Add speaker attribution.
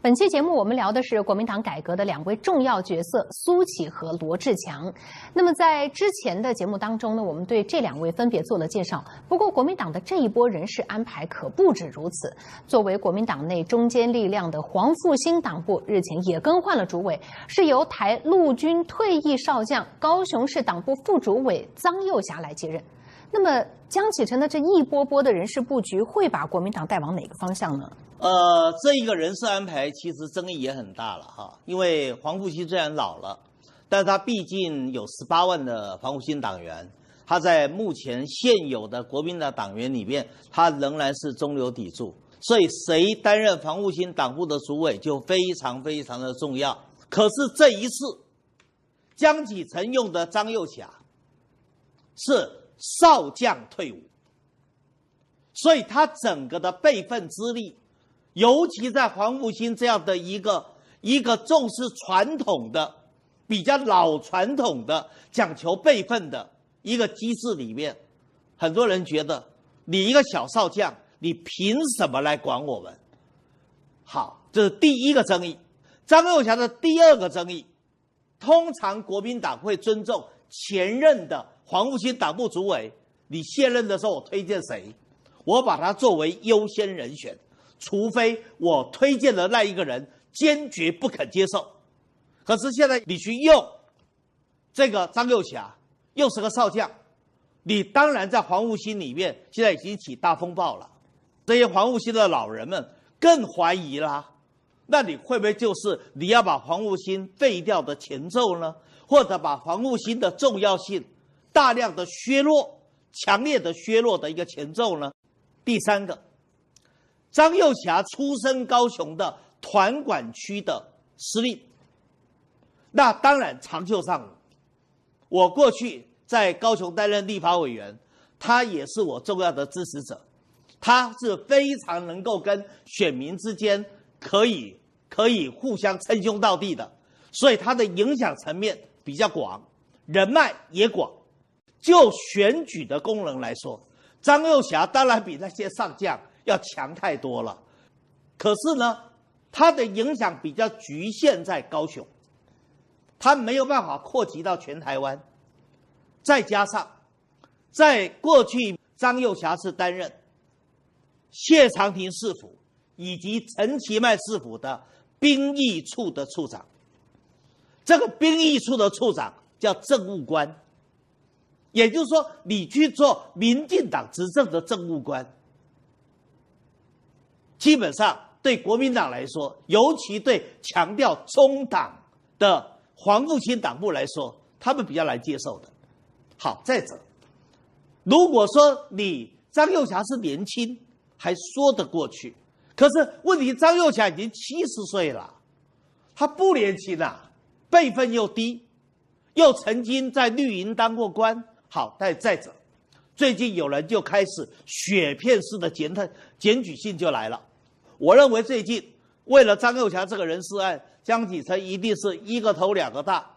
Speaker 1: 本期节目我们聊的是国民党改革的两位重要角色苏起和罗志强。那么在之前的节目当中呢，我们对这两位分别做了介绍。不过国民党的这一波人事安排可不止如此。作为国民党内中坚力量的黄复兴党部日前也更换了主委，是由台陆军退役少将、高雄市党部副主委臧幼霞来接任。那么江启臣的这一波波的人事布局会把国民党带往哪个方向呢？
Speaker 2: 这一个人事安排其实争议也很大了哈，因为黄复兴虽然老了，但是他毕竟有18万的黄复兴党员，他在目前现有的国民党党员里面，他仍然是中流砥柱，所以谁担任黄复兴党部的主委就非常非常的重要。可是这一次，江启臣用的臧幼霞是少将退伍，所以他整个的辈分资历，尤其在黄复兴这样的一个重视传统的、比较老传统的、讲求辈分的一个机制里面，很多人觉得你一个小少将，你凭什么来管我们？好，这是第一个争议。臧幼霞的第二个争议，通常国民党会尊重前任的黄复兴党部主委，你卸任的时候我推荐谁，我把他作为优先人选，除非我推荐的那一个人坚决不肯接受。可是现在你去用这个臧幼霞，又是个少将，你当然在黄复兴里面现在已经起大风暴了。这些黄复兴的老人们更怀疑啦，那你会不会就是你要把黄复兴废掉的前奏呢？或者把黄复兴的重要性大量的削弱、强烈的削弱的一个前奏呢？第三个，臧幼霞出身高雄的团管区的司令，那当然长袖善舞。我过去在高雄担任立法委员，他也是我重要的支持者，他是非常能够跟选民之间可以互相称兄道弟的，所以他的影响层面比较广，人脉也广。就选举的功能来说，臧幼霞当然比那些上将要强太多了，可是呢，他的影响比较局限在高雄，他没有办法扩及到全台湾。再加上在过去臧幼霞是担任谢长廷市府以及陈其迈市府的兵役处的处长，这个兵役处的处长叫政务官，也就是说你去做民进党执政的政务官，基本上对国民党来说，尤其对强调中党的黄复兴党部来说，他们比较难接受的。好，再者，如果说你臧幼霞是年轻还说得过去，可是问题臧幼霞已经70岁了，他不年轻啊，辈分又低，又曾经在绿营当过官。好，但再者，最近有人就开始雪片式的检举信就来了。我认为最近为了臧幼霞这个人事案，江启臣一定是一个头两个大。